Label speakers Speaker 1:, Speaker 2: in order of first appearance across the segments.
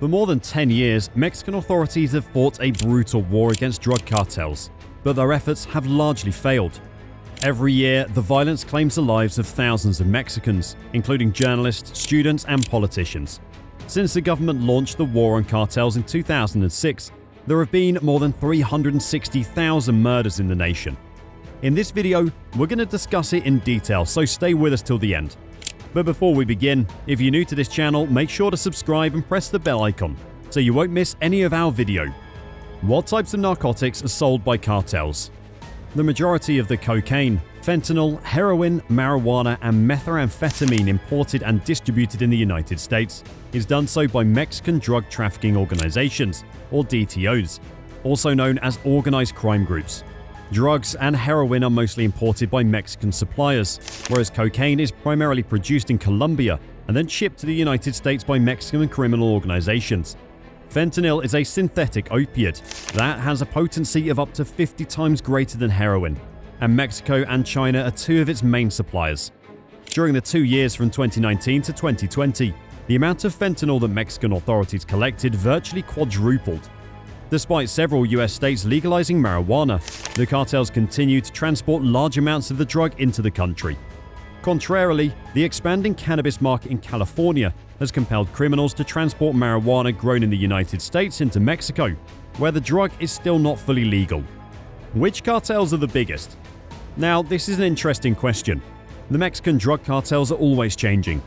Speaker 1: For more than 10 years, Mexican authorities have fought a brutal war against drug cartels, but their efforts have largely failed. Every year, the violence claims the lives of thousands of Mexicans, including journalists, students, and politicians. Since the government launched the war on cartels in 2006, there have been more than 360,000 murders in the nation. In this video, we're going to discuss it in detail, so stay with us till the end. But before we begin, if you're new to this channel, make sure to subscribe and press the bell icon so you won't miss any of our video. What types of narcotics are sold by cartels? The majority of the cocaine, fentanyl, heroin, marijuana, and methamphetamine imported and distributed in the United States is done so by Mexican drug trafficking organizations, or DTOs, also known as organized crime groups. Drugs and heroin are mostly imported by Mexican suppliers, whereas cocaine is primarily produced in Colombia and then shipped to the United States by Mexican criminal organizations. Fentanyl is a synthetic opiate that has a potency of up to 50 times greater than heroin, and Mexico and China are two of its main suppliers. During the 2 years from 2019 to 2020, the amount of fentanyl that Mexican authorities collected virtually quadrupled. Despite several US states legalizing marijuana, the cartels continue to transport large amounts of the drug into the country. Contrarily, the expanding cannabis market in California has compelled criminals to transport marijuana grown in the United States into Mexico, where the drug is still not fully legal. Which cartels are the biggest? Now, this is an interesting question. The Mexican drug cartels are always changing.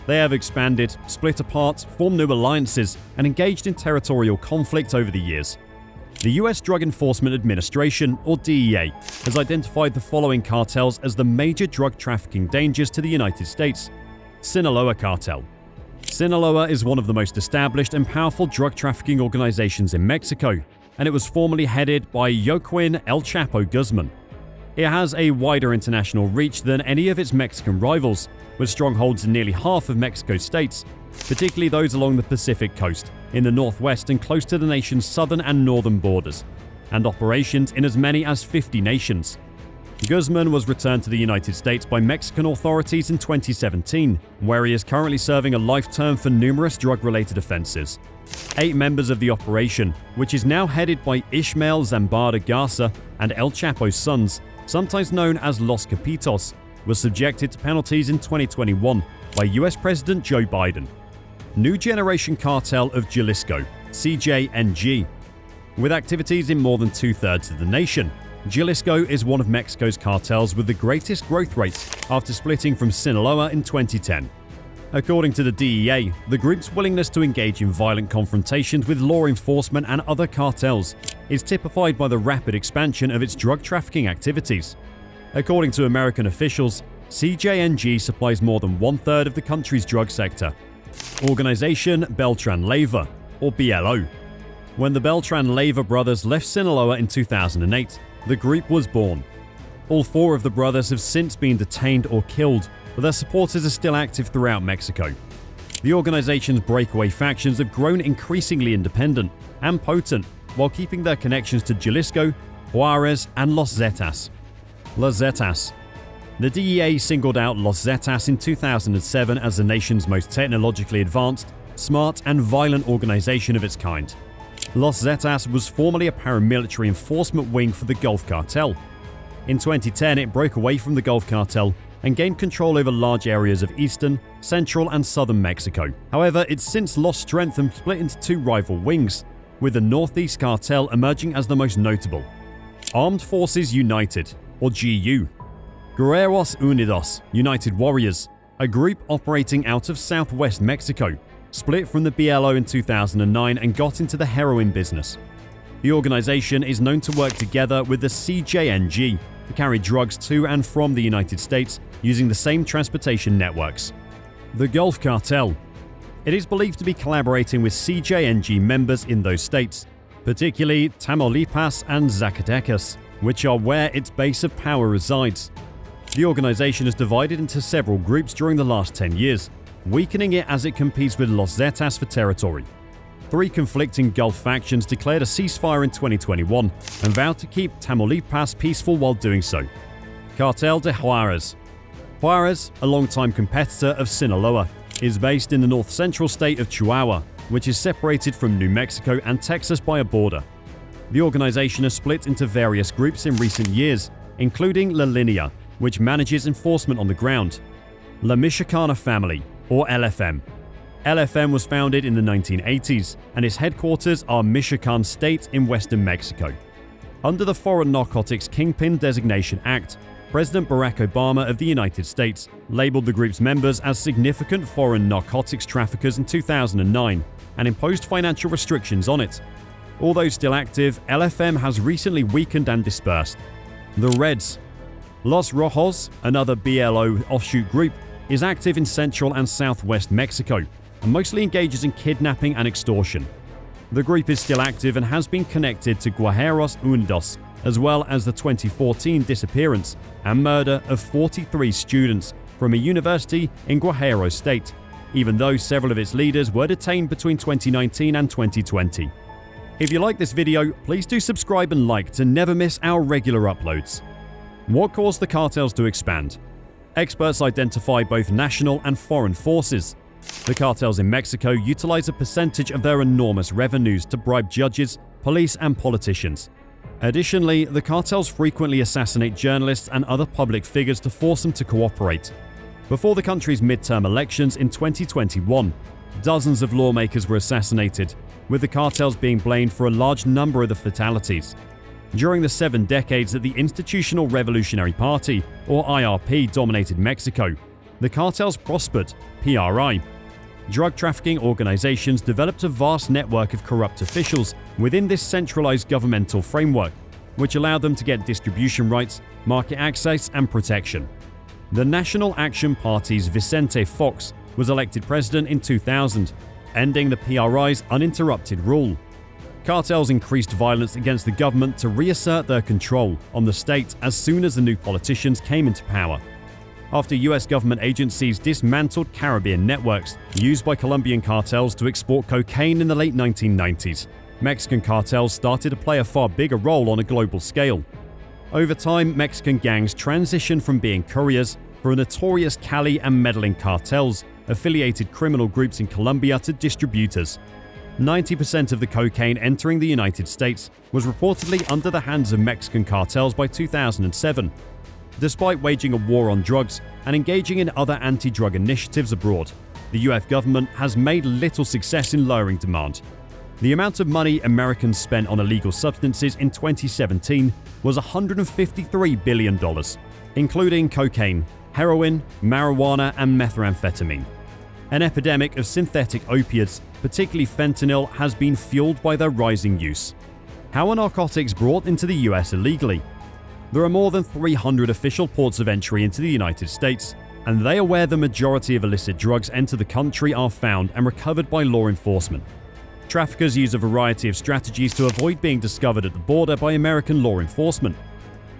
Speaker 1: They have expanded, split apart, formed new alliances, and engaged in territorial conflict over the years. The US Drug Enforcement Administration, or DEA, has identified the following cartels as the major drug trafficking dangers to the United States. Sinaloa Cartel. Sinaloa is one of the most established and powerful drug trafficking organizations in Mexico, and it was formerly headed by Joaquin El Chapo Guzman. It has a wider international reach than any of its Mexican rivals, with strongholds in nearly half of Mexico's states, particularly those along the Pacific coast, in the northwest and close to the nation's southern and northern borders, and operations in as many as 50 nations. Guzman was returned to the United States by Mexican authorities in 2017, where he is currently serving a life term for numerous drug-related offenses. 8 members of the operation, which is now headed by Ishmael Zambada Garza and El Chapo's sons, sometimes known as Los Capitos, was subjected to penalties in 2021 by US President Joe Biden. New Generation Cartel of Jalisco, CJNG. With activities in more than 2/3 of the nation, Jalisco is one of Mexico's cartels with the greatest growth rates after splitting from Sinaloa in 2010. According to the DEA, the group's willingness to engage in violent confrontations with law enforcement and other cartels is typified by the rapid expansion of its drug trafficking activities. According to American officials, CJNG supplies more than 1/3 of the country's drug sector. Organization Beltrán-Leyva, or BLO. When the Beltrán-Leyva brothers left Sinaloa in 2008, the group was born. All 4 of the brothers have since been detained or killed, but their supporters are still active throughout Mexico. The organization's breakaway factions have grown increasingly independent and potent while keeping their connections to Jalisco, Juarez, and Los Zetas. Los Zetas. The DEA singled out Los Zetas in 2007 as the nation's most technologically advanced, smart, and violent organization of its kind. Los Zetas was formerly a paramilitary enforcement wing for the Gulf Cartel. In 2010, it broke away from the Gulf Cartel and gained control over large areas of eastern, central, and southern Mexico. However, it's since lost strength and split into 2 rival wings, with the Northeast Cartel emerging as the most notable. Armed Forces United, or GU. Guerreros Unidos, United Warriors, a group operating out of southwest Mexico, split from the BLO in 2009 and got into the heroin business. The organization is known to work together with the CJNG to carry drugs to and from the United States using the same transportation networks. The Gulf Cartel. It is believed to be collaborating with CJNG members in those states, particularly Tamaulipas and Zacatecas, which are where its base of power resides. The organization is divided into several groups during the last 10 years, weakening it as it competes with Los Zetas for territory. 3 conflicting Gulf factions declared a ceasefire in 2021 and vowed to keep Tamaulipas peaceful while doing so. Cartel de Juarez. Juarez, a longtime competitor of Sinaloa, is based in the north-central state of Chihuahua which is separated from New Mexico and Texas by a border. The organization has split into various groups in recent years, including La Linea, which manages enforcement on the ground, La Michoacana Family, or LFM. LFM was founded in the 1980s, and its headquarters are Michoacan State in western Mexico. Under the Foreign Narcotics Kingpin Designation Act, President Barack Obama of the United States labeled the group's members as significant foreign narcotics traffickers in 2009 and imposed financial restrictions on it. Although still active, LFM has recently weakened and dispersed. The Reds. Los Rojos, another BLO offshoot group, is active in central and southwest Mexico and mostly engages in kidnapping and extortion. The group is still active and has been connected to Guerreros Unidos, as well as the 2014 disappearance and murder of 43 students from a university in Guerrero State, even though several of its leaders were detained between 2019 and 2020. If you like this video, please do subscribe and like to never miss our regular uploads. What caused the cartels to expand? Experts identify both national and foreign forces. The cartels in Mexico utilize a percentage of their enormous revenues to bribe judges, police, and politicians. Additionally, the cartels frequently assassinate journalists and other public figures to force them to cooperate. Before the country's midterm elections in 2021, dozens of lawmakers were assassinated, with the cartels being blamed for a large number of the fatalities. During the 7 decades that the Institutional Revolutionary Party, or IRP, dominated Mexico, the cartels prospered, PRI. Drug trafficking organizations developed a vast network of corrupt officials within this centralized governmental framework, which allowed them to get distribution rights, market access, and protection. The National Action Party's Vicente Fox was elected president in 2000, ending the PRI's uninterrupted rule. Cartels increased violence against the government to reassert their control on the state as soon as the new politicians came into power. After US government agencies dismantled Caribbean networks used by Colombian cartels to export cocaine in the late 1990s, Mexican cartels started to play a far bigger role on a global scale. Over time, Mexican gangs transitioned from being couriers for notorious Cali and Medellin cartels, affiliated criminal groups in Colombia, to distributors. 90% of the cocaine entering the United States was reportedly under the hands of Mexican cartels by 2007. Despite waging a war on drugs and engaging in other anti-drug initiatives abroad, the US government has made little success in lowering demand. The amount of money Americans spent on illegal substances in 2017 was $153 billion, including cocaine, heroin, marijuana, and methamphetamine. An epidemic of synthetic opiates, particularly fentanyl, has been fueled by their rising use. How are narcotics brought into the US illegally? There are more than 300 official ports of entry into the United States, and they are where the majority of illicit drugs enter the country are found and recovered by law enforcement. Traffickers use a variety of strategies to avoid being discovered at the border by American law enforcement.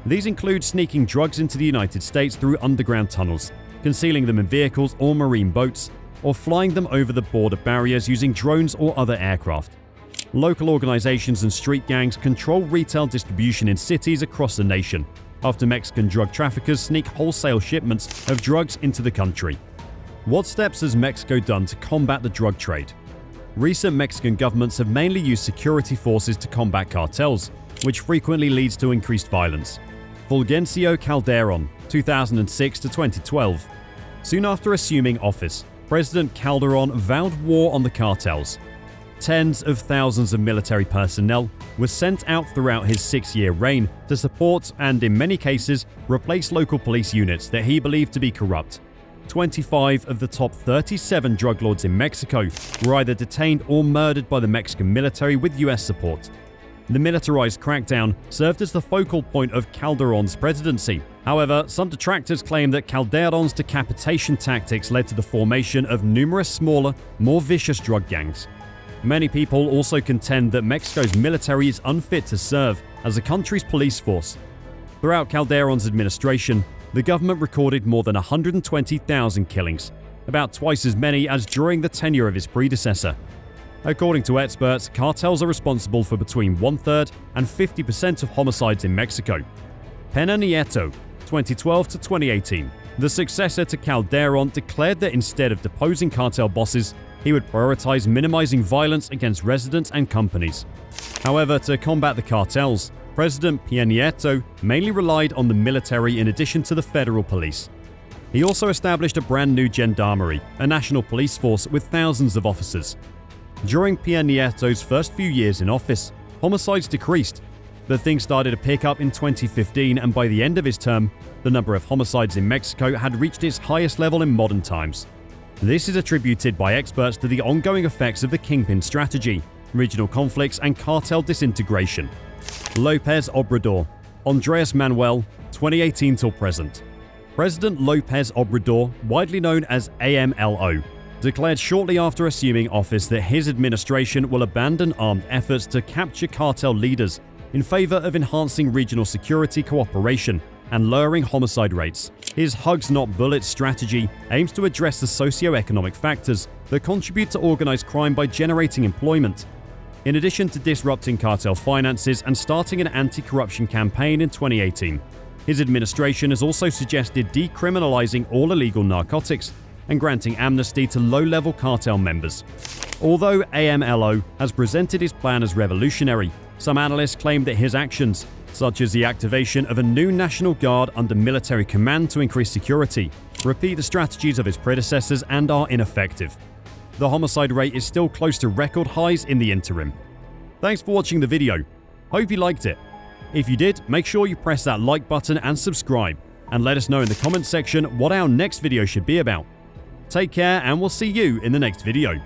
Speaker 1: These include sneaking drugs into the United States through underground tunnels, concealing them in vehicles or marine boats, or flying them over the border barriers using drones or other aircraft. Local organizations and street gangs control retail distribution in cities across the nation, after Mexican drug traffickers sneak wholesale shipments of drugs into the country. What steps has Mexico done to combat the drug trade? Recent Mexican governments have mainly used security forces to combat cartels, which frequently leads to increased violence. Fulgencio Calderón, 2006 to 2012. Soon after assuming office, President Calderón vowed war on the cartels. Tens of thousands of military personnel were sent out throughout his 6-year reign to support and, in many cases, replace local police units that he believed to be corrupt. 25 of the top 37 drug lords in Mexico were either detained or murdered by the Mexican military with US support. The militarized crackdown served as the focal point of Calderón's presidency. However, some detractors claim that Calderón's decapitation tactics led to the formation of numerous smaller, more vicious drug gangs. Many people also contend that Mexico's military is unfit to serve as the country's police force. Throughout Calderón's administration, the government recorded more than 120,000 killings, about twice as many as during the tenure of his predecessor. According to experts, cartels are responsible for between 1/3 and 50% of homicides in Mexico. Pena Nieto, 2012 to 2018. The successor to Calderon declared that instead of deposing cartel bosses, he would prioritize minimizing violence against residents and companies. However, to combat the cartels, President Peña Nieto mainly relied on the military in addition to the federal police. He also established a brand new gendarmerie, a national police force with thousands of officers. During Peña Nieto's first few years in office, homicides decreased, but things started to pick up in 2015, and by the end of his term, the number of homicides in Mexico had reached its highest level in modern times. This is attributed by experts to the ongoing effects of the kingpin strategy, regional conflicts, and cartel disintegration. López Obrador, Andrés Manuel, 2018 till present. President López Obrador, widely known as AMLO, declared shortly after assuming office that his administration will abandon armed efforts to capture cartel leaders in favor of enhancing regional security cooperation and lowering homicide rates. His hugs not bullets strategy aims to address the socio-economic factors that contribute to organized crime by generating employment. In addition to disrupting cartel finances and starting an anti-corruption campaign in 2018, his administration has also suggested decriminalizing all illegal narcotics and granting amnesty to low-level cartel members. Although AMLO has presented his plan as revolutionary, some analysts claim that his actions, such as the activation of a new National Guard under military command to increase security, repeat the strategies of his predecessors and are ineffective. The homicide rate is still close to record highs in the interim. Thanks for watching the video. Hope you liked it. If you did, make sure you press that like button and subscribe, and let us know in the comments section what our next video should be about. Take care, and we'll see you in the next video.